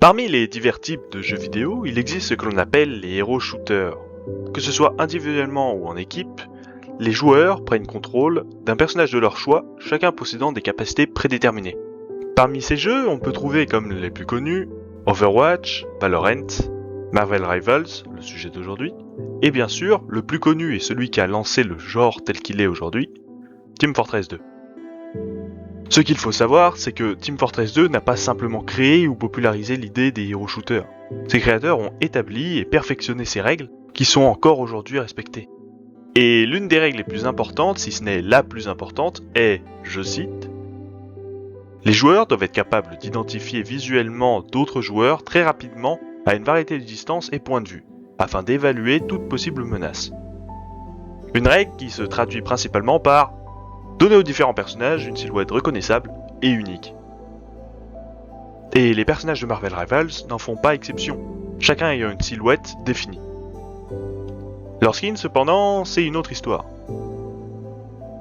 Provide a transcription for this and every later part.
Parmi les divers types de jeux vidéo, il existe ce que l'on appelle les héros shooters. Que ce soit individuellement ou en équipe, les joueurs prennent contrôle d'un personnage de leur choix, chacun possédant des capacités prédéterminées. Parmi ces jeux, on peut trouver comme les plus connus Overwatch, Valorant, Marvel Rivals, le sujet d'aujourd'hui, et bien sûr, le plus connu et celui qui a lancé le genre tel qu'il est aujourd'hui, Team Fortress 2. Ce qu'il faut savoir, c'est que Team Fortress 2 n'a pas simplement créé ou popularisé l'idée des hero shooters. Ses créateurs ont établi et perfectionné ces règles, qui sont encore aujourd'hui respectées. Et l'une des règles les plus importantes, si ce n'est la plus importante, est, je cite, « Les joueurs doivent être capables d'identifier visuellement d'autres joueurs très rapidement à une variété de distances et points de vue, afin d'évaluer toute possible menace. » Une règle qui se traduit principalement par donner aux différents personnages une silhouette reconnaissable et unique. Et les personnages de Marvel Rivals n'en font pas exception, chacun ayant une silhouette définie. Leur skin, cependant, c'est une autre histoire.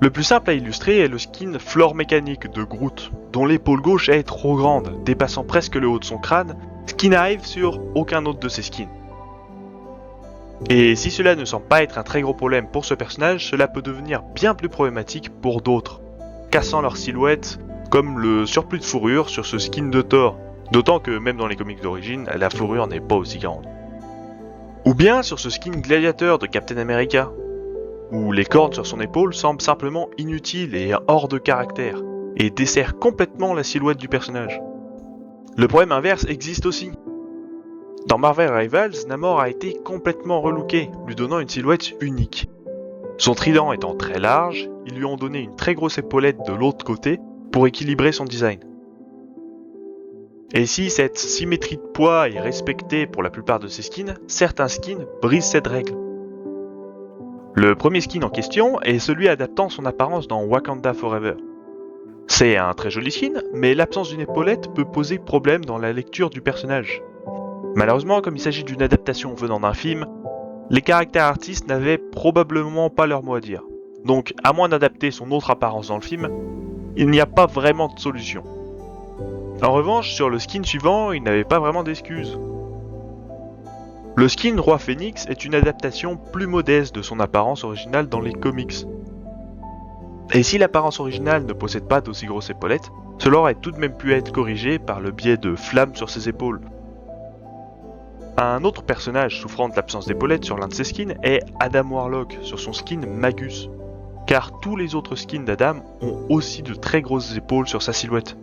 Le plus simple à illustrer est le skin Floor Mécanique de Groot, dont l'épaule gauche est trop grande, dépassant presque le haut de son crâne, ce qui n'arrive sur aucun autre de ses skins. Et si cela ne semble pas être un très gros problème pour ce personnage, cela peut devenir bien plus problématique pour d'autres, cassant leur silhouette, comme le surplus de fourrure sur ce skin de Thor, d'autant que même dans les comics d'origine, la fourrure n'est pas aussi grande. Ou bien sur ce skin gladiateur de Captain America, où les cornes sur son épaule semblent simplement inutiles et hors de caractère, et desserrent complètement la silhouette du personnage. Le problème inverse existe aussi. Dans Marvel Rivals, Namor a été complètement relooké, lui donnant une silhouette unique. Son trident étant très large, ils lui ont donné une très grosse épaulette de l'autre côté pour équilibrer son design. Et si cette symétrie de poids est respectée pour la plupart de ses skins, certains skins brisent cette règle. Le premier skin en question est celui adaptant son apparence dans Wakanda Forever. C'est un très joli skin, mais l'absence d'une épaulette peut poser problème dans la lecture du personnage. Malheureusement, comme il s'agit d'une adaptation venant d'un film, les caractères artistes n'avaient probablement pas leur mot à dire. Donc, à moins d'adapter son autre apparence dans le film, il n'y a pas vraiment de solution. En revanche, sur le skin suivant, il n'avait pas vraiment d'excuses. Le skin Roi Phoenix est une adaptation plus modeste de son apparence originale dans les comics. Et si l'apparence originale ne possède pas d'aussi grosses épaulettes, cela aurait tout de même pu être corrigé par le biais de flammes sur ses épaules. Un autre personnage souffrant de l'absence d'épaulettes sur l'un de ses skins est Adam Warlock sur son skin Magus, car tous les autres skins d'Adam ont aussi de très grosses épaules sur sa silhouette.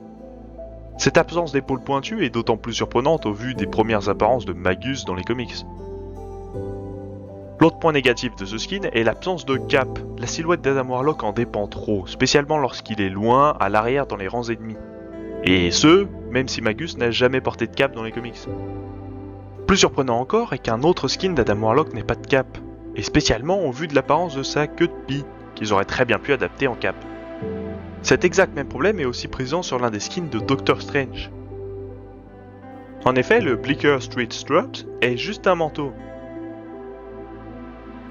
Cette absence d'épaules pointues est d'autant plus surprenante au vu des premières apparences de Magus dans les comics. L'autre point négatif de ce skin est l'absence de cap. La silhouette d'Adam Warlock en dépend trop, spécialement lorsqu'il est loin, à l'arrière dans les rangs ennemis. Et ce, même si Magus n'a jamais porté de cap dans les comics. Plus surprenant encore est qu'un autre skin d'Adam Warlock n'ait pas de cap, et spécialement au vu de l'apparence de sa queue de pie, qu'ils auraient très bien pu adapter en cap. Cet exact même problème est aussi présent sur l'un des skins de Doctor Strange. En effet, le Bleecker Street Strut est juste un manteau.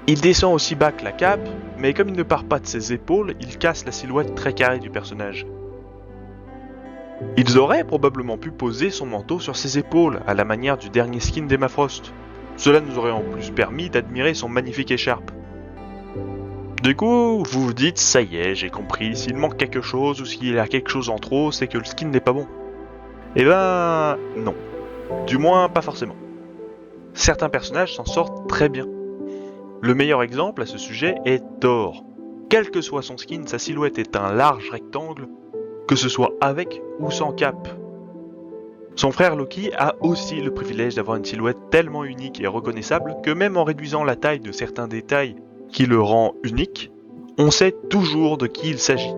Il descend aussi bas que la cape, mais comme il ne part pas de ses épaules, il casse la silhouette très carrée du personnage. Ils auraient probablement pu poser son manteau sur ses épaules, à la manière du dernier skin d'Emma Frost. Cela nous aurait en plus permis d'admirer son magnifique écharpe. Du coup, vous vous dites, ça y est, j'ai compris, s'il manque quelque chose ou s'il y a quelque chose en trop, c'est que le skin n'est pas bon. Eh ben, non. Du moins, pas forcément. Certains personnages s'en sortent très bien. Le meilleur exemple à ce sujet est Thor. Quel que soit son skin, sa silhouette est un large rectangle, que ce soit avec ou sans cap. Son frère Loki a aussi le privilège d'avoir une silhouette tellement unique et reconnaissable que même en réduisant la taille de certains détails qui le rend unique, on sait toujours de qui il s'agit.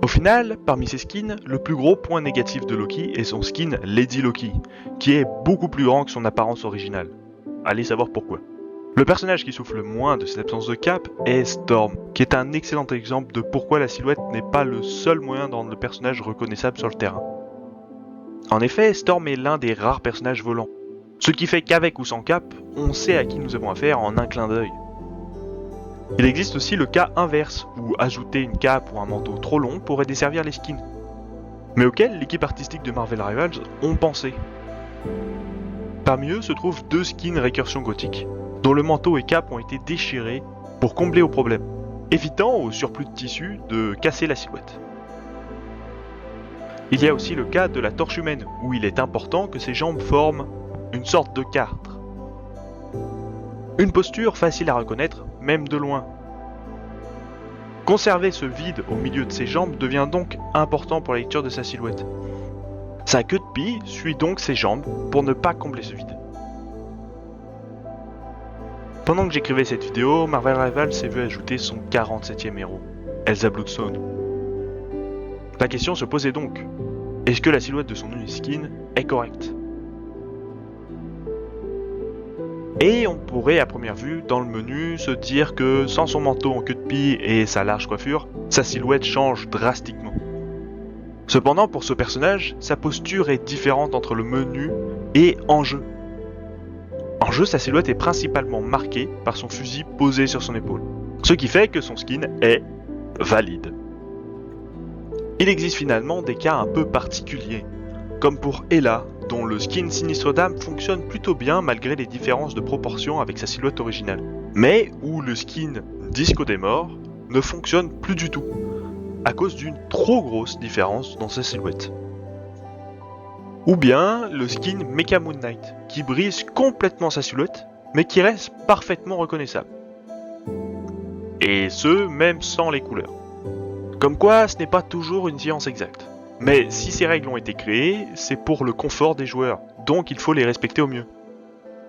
Au final, parmi ses skins, le plus gros point négatif de Loki est son skin Lady Loki, qui est beaucoup plus grand que son apparence originale. Allez savoir pourquoi. Le personnage qui souffre le moins de cette absence de cap est Storm, qui est un excellent exemple de pourquoi la silhouette n'est pas le seul moyen de rendre le personnage reconnaissable sur le terrain. En effet, Storm est l'un des rares personnages volants, ce qui fait qu'avec ou sans cap, on sait à qui nous avons affaire en un clin d'œil. Il existe aussi le cas inverse, où ajouter une cape ou un manteau trop long pourrait desservir les skins, mais auquel l'équipe artistique de Marvel Rivals ont pensé. Parmi eux se trouvent deux skins récursion gothique, dont le manteau et cape ont été déchirés pour combler au problème, évitant au surplus de tissu de casser la silhouette. Il y a aussi le cas de la torche humaine, où il est important que ses jambes forment une sorte de cartre. Une posture facile à reconnaître, même de loin. Conserver ce vide au milieu de ses jambes devient donc important pour la lecture de sa silhouette. Sa queue de pie suit donc ses jambes pour ne pas combler ce vide. Pendant que j'écrivais cette vidéo, Marvel Rivals s'est vu ajouter son 47e héros, Elsa Bloodstone. La question se posait donc, est-ce que la silhouette de son uniskin est correcte? Et on pourrait à première vue, dans le menu, se dire que sans son manteau en queue de pie et sa large coiffure, sa silhouette change drastiquement. Cependant, pour ce personnage, sa posture est différente entre le menu et en jeu. En jeu, sa silhouette est principalement marquée par son fusil posé sur son épaule, ce qui fait que son skin est valide. Il existe finalement des cas un peu particuliers, comme pour Ella, dont le skin Sinistre Dame fonctionne plutôt bien malgré les différences de proportion avec sa silhouette originale, mais où le skin Disco des Morts ne fonctionne plus du tout, à cause d'une trop grosse différence dans sa silhouette. Ou bien le skin Mecha Moon Knight, qui brise complètement sa silhouette, mais qui reste parfaitement reconnaissable. Et ce, même sans les couleurs. Comme quoi, ce n'est pas toujours une science exacte. Mais si ces règles ont été créées, c'est pour le confort des joueurs, donc il faut les respecter au mieux.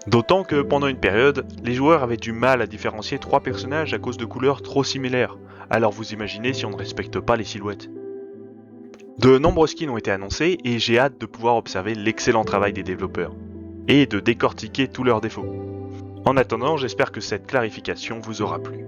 D'autant que pendant une période, les joueurs avaient du mal à différencier trois personnages à cause de couleurs trop similaires, alors vous imaginez si on ne respecte pas les silhouettes. De nombreux skins ont été annoncés et j'ai hâte de pouvoir observer l'excellent travail des développeurs, et de décortiquer tous leurs défauts. En attendant, j'espère que cette clarification vous aura plu.